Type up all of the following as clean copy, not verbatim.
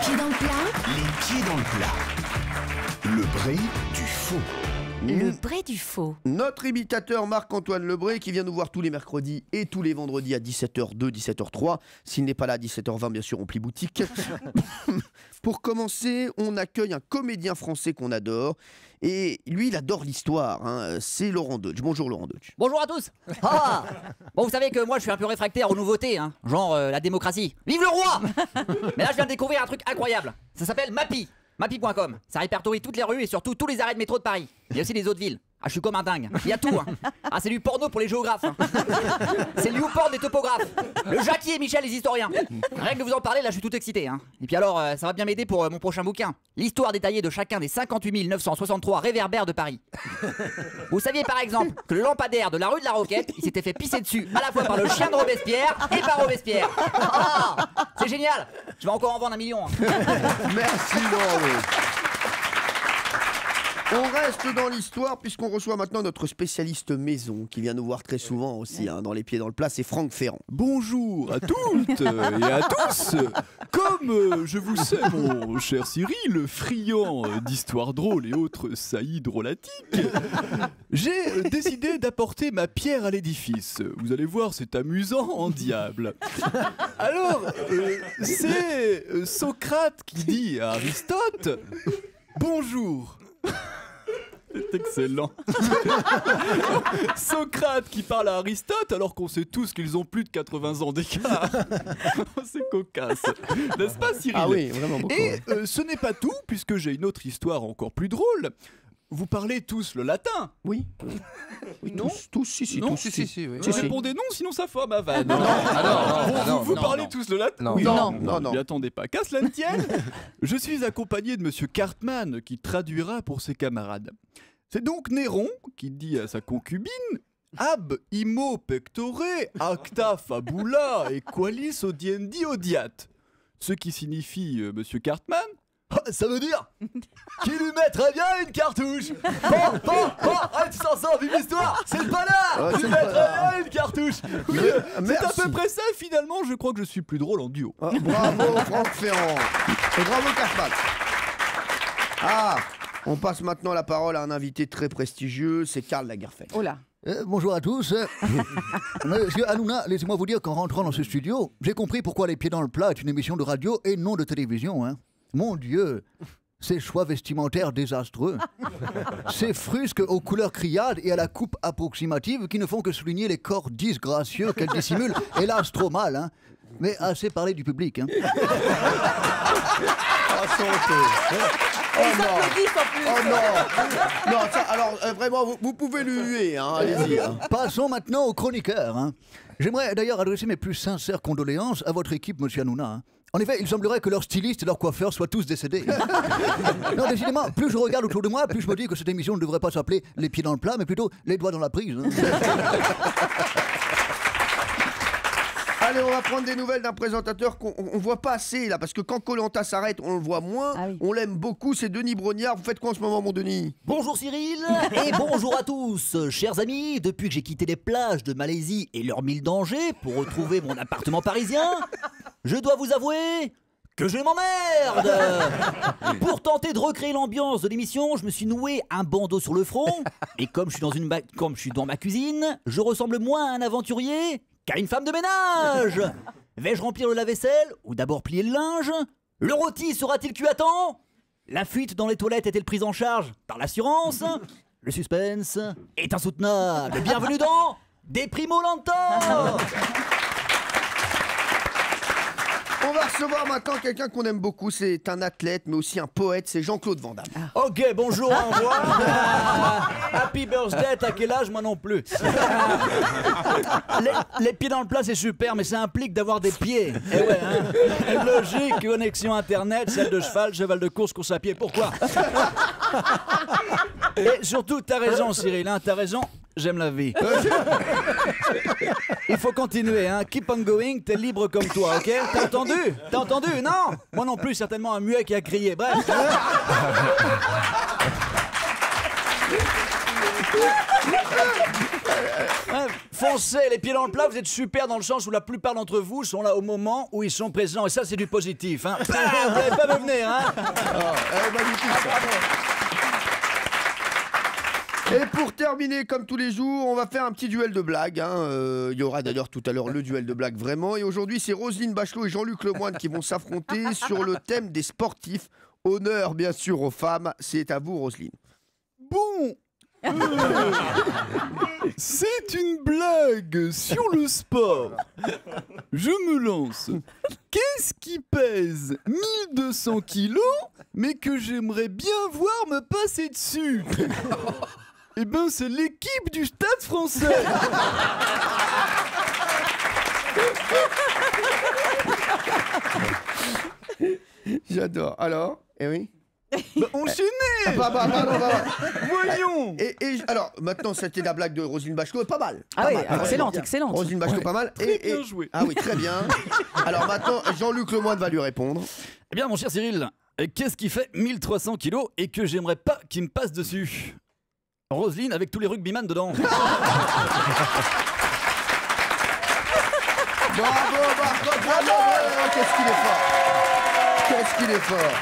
pieds dans le plat. Les pieds dans le plat. Le Bray du faux. Le Bray du faux. Notre imitateur Marc-Antoine Lebray qui vient nous voir tous les mercredis et tous les vendredis à 17h02, 17h03. S'il n'est pas là à 17h20, bien sûr, on plie boutique. Pour commencer, on accueille un comédien français qu'on adore. Et lui, il adore l'histoire. Hein. C'est Laurent Deutsch. Bonjour Laurent Deutsch. Bonjour à tous. Ah bon, vous savez que moi je suis un peu réfractaire aux nouveautés, hein. Genre la démocratie. Vive le roi. Mais là je viens de découvrir un truc incroyable. Ça s'appelle Mappy. Mappy.com. Ça répertorie toutes les rues et surtout tous les arrêts de métro de Paris. Il y a aussi les autres villes. Ah, je suis comme un dingue. Il y a tout. Hein. Ah, c'est du porno pour les géographes. Hein. C'est le YouPorn des topographes. Le Jackie et Michel les historiens. Rien que de vous en parler, là, je suis tout excité. Hein. Et puis alors, ça va bien m'aider pour mon prochain bouquin. L'histoire détaillée de chacun des 58 963 réverbères de Paris. Vous saviez par exemple que le lampadaire de la rue de la Roquette, il s'était fait pisser dessus à la fois par le chien de Robespierre et par Robespierre. Ah, c'est génial. Je vais encore en vendre 1 million. Hein. Merci Laurent. On reste dans l'histoire puisqu'on reçoit maintenant notre spécialiste maison qui vient nous voir très souvent aussi hein, dans les pieds dans le plat, c'est Franck Ferrand. Bonjour à toutes et à tous. Comme je vous sais mon cher Cyril, friand d'histoires drôles et autres saillies drôlatiques, j'ai décidé d'apporter ma pierre à l'édifice. Vous allez voir, c'est amusant en diable. Alors, c'est Socrate qui dit à Aristote « Bonjour ». C'est excellent. Socrate qui parle à Aristote alors qu'on sait tous qu'ils ont plus de 80 ans d'écart. C'est cocasse. N'est-ce pas Cyril? Ah oui, vraiment beaucoup. Et ce n'est pas tout puisque j'ai une autre histoire encore plus drôle. Vous parlez tous le latin? Oui. Oui non tous, si, non, tous, si. Oui. Vous répondez non, sinon ça foire ma vanne. Vous parlez tous le latin? Non. Oui. Non. N'y attendez pas. Qu'à cela ne tienne, je suis accompagné de monsieur Cartman qui traduira pour ses camarades. C'est donc Néron qui dit à sa concubine Ab imo pectore acta fabula et qualis audiendi odiat. Ce qui signifie, monsieur Cartman, ça veut dire qu'il lui mettrait bien une cartouche. Arrête, tu t'en sors, vive l'histoire. C'est pas là. Il mettrait bien une cartouche. Oui, c'est à peu près ça. Finalement, je crois que je suis plus drôle en duo. Bravo Franck Ferrand. Et bravo Cartman. Ah, on passe maintenant la parole à un invité très prestigieux, c'est Karl Lagerfeld. Oh là. Bonjour à tous. Monsieur Hanouna, laissez-moi vous dire qu'en rentrant dans ce studio, j'ai compris pourquoi Les Pieds dans le plat est une émission de radio et non de télévision. Hein. Mon Dieu, ces choix vestimentaires désastreux, ces frusques aux couleurs criardes et à la coupe approximative qui ne font que souligner les corps disgracieux qu'elles dissimulent, hélas trop mal. Hein. Mais assez parlé du public. Hein. Et ils applaudissent en plus. Oh non. Non, ça, alors vraiment, vous pouvez lui huer, hein, allez-y. Hein. Passons maintenant aux chroniqueurs. Hein. J'aimerais d'ailleurs adresser mes plus sincères condoléances à votre équipe, monsieur Hanouna. Hein. En effet, il semblerait que leurs stylistes et leurs coiffeurs soient tous décédés. Non, décidément, plus je regarde autour de moi, plus je me dis que cette émission ne devrait pas s'appeler Les Pieds dans le plat, mais plutôt Les Doigts dans la prise. Hein. Allez, on va prendre des nouvelles d'un présentateur qu'on voit pas assez là, parce que quand Koh-Lanta s'arrête, on le voit moins. Ah oui. On l'aime beaucoup, c'est Denis Brognard. Vous faites quoi en ce moment, mon Denis? Bonjour Cyril et bonjour à tous, chers amis. Depuis que j'ai quitté les plages de Malaisie et leurs 1000 dangers pour retrouver mon appartement parisien, je dois vous avouer que je m'emmerde. Pour tenter de recréer l'ambiance de l'émission, je me suis noué un bandeau sur le front. Et comme je suis dans ma cuisine, je ressemble moins à un aventurier qu'à une femme de ménage. Vais-je remplir le lave-vaisselle ou d'abord plier le linge? Le rôti sera-t-il cuit à temps? La fuite dans les toilettes est-elle prise en charge par l'assurance? Le suspense est insoutenable. Bienvenue dans Déprimolanta. On va recevoir maintenant quelqu'un qu'on aime beaucoup. C'est un athlète, mais aussi un poète. C'est Jean-Claude Van Damme. Ok, bonjour, au revoir. Happy birthday, t'as quel âge? Moi non plus. Les pieds dans le plat, c'est super, mais ça implique d'avoir des pieds. Et ouais, hein. Logique, connexion internet, selle de cheval, cheval de course, course à pied. Pourquoi? Et surtout, t'as raison, Cyril, hein, t'as raison. J'aime la vie. Il faut continuer, hein. Keep on going, t'es libre comme toi, ok? T'as entendu? T'as entendu? Non? Moi non plus, certainement un muet qui a crié. Bref. Foncez, les pieds dans le plat, vous êtes super dans le sens où la plupart d'entre vous sont là au moment où ils sont présents. Et ça, c'est du positif. Hein. Bah, vous n'allez pas me venir, hein. Magnifique, ça. Et pour terminer, comme tous les jours, on va faire un petit duel de blagues. Il y aura d'ailleurs tout à l'heure le duel de blagues vraiment. Et aujourd'hui, c'est Roselyne Bachelot et Jean-Luc Lemoyne qui vont s'affronter sur le thème des sportifs. Honneur, bien sûr, aux femmes. C'est à vous, Roselyne. Bon. C'est une blague sur le sport. Je me lance. Qu'est-ce qui pèse 1200 kilos, mais que j'aimerais bien voir me passer dessus? Eh ben, c'est l'équipe du Stade Français. J'adore. Alors, oui. Bah, enchaînez. Voyons. Alors, maintenant, c'était la blague de Roselyne Bachelot. Pas mal. Ah Pas oui, mal. excellente, Bien. excellente. Roselyne Bachelot, pas mal. Très bien joué. Ah oui, très bien. Alors maintenant, Jean-Luc Lemoyne va lui répondre. Eh bien, mon cher Cyril, qu'est-ce qui fait 1300 kilos et que j'aimerais pas qu'il me passe dessus? Roselyne avec tous les rugbyman dedans. Bravo, Marc-Antoine Lebré. Qu'est-ce qu'il est fort. Qu'est-ce qu'il est fort.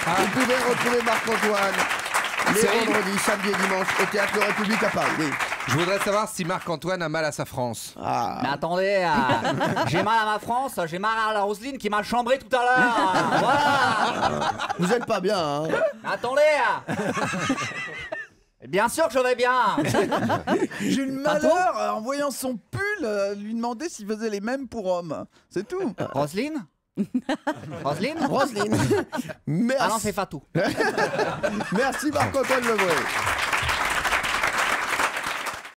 Vous pouvez retrouver Marc-Antoine les vendredis, samedis et dimanches au Théâtre Le République à Paris. Oui. Je voudrais savoir si Marc-Antoine a mal à sa France. Ah. Mais attendez, j'ai mal à ma France, j'ai mal à la Roselyne qui m'a chambré tout à l'heure. Voilà. Vous êtes pas bien, hein. Mais attendez. Bien sûr que je vais bien. J'ai eu le malheur, en voyant son pull, lui demander s'il faisait les mêmes pour hommes. C'est tout. Roselyne Roselyne Roselyne. Merci. Ah non, c'est Fatou. Merci Marc-Antoine Lebré.